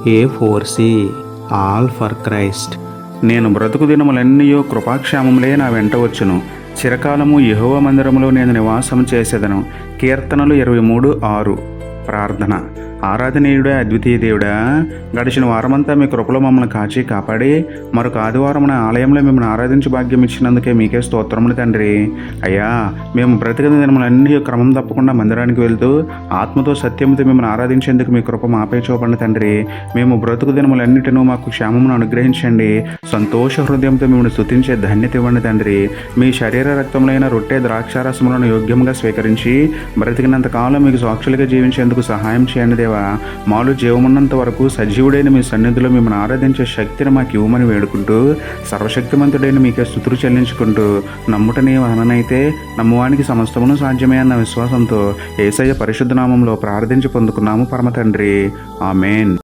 A4C all for Christ. నేను బ్రతుకు దినములన్నయూ కృపాక్షేమములే నా వెంట వచ్చును. చిరకాలము యెహోవా మందిరములో నేను నివాసం చేసేదను. కీర్తనలు 23:6. ప్రార్థన. ఆరాధనీయుడా, అద్వితీయ దేవుడా, గడిచిన వారమంతా మీ కృపలో మమ్మల్ని కాచి కాపాడి మరొక ఆదివారం ఆలయంలో మిమ్మల్ని ఆరాధించి భాగ్యం ఇచ్చినందుకే మీకే స్తోత్రములు తండ్రి. అయ్యా, మేము బ్రతికిన దినములన్నీ క్రమం తప్పకుండా మందిరానికి వెళ్తూ ఆత్మతో సత్యంతో మిమ్మల్ని ఆరాధించేందుకు మీ కృప మాపై చూపండి తండ్రి. మేము బ్రతుకు దినములన్నిటినూ మాకు క్షేమమును అనుగ్రహించండి. సంతోష హృదయంతో మిమ్మల్ని స్తుతించే ధన్యత ఇవ్వండి తండ్రి. మీ శరీర రక్తములైన రొట్టె ద్రాక్షారసములను యోగ్యంగా స్వీకరించి బ్రతికినంత కాలం మీకు సాక్షులుగా జీవించేందుకు సహాయం చేయండి దేవా. మాలో జీవమున్నంత వరకు సజీవుడైన మీ సన్నిధిలో మిమ్మల్ని ఆరాధించే శక్తిని మాకు ఇవ్వమని వేడుకుంటూ సర్వశక్తిమంతుడైన మీకే స్తుతులు చెల్లించుకుంటూ నమ్ముటని వలనైతే నమ్మువానికి సమస్తమును సాధ్యమే అన్న విశ్వాసంతో యేసయ్య పరిశుద్ధ నామంలో ప్రార్థించి పొందుకున్నాము పరమ తండ్రి. ఆమేన్.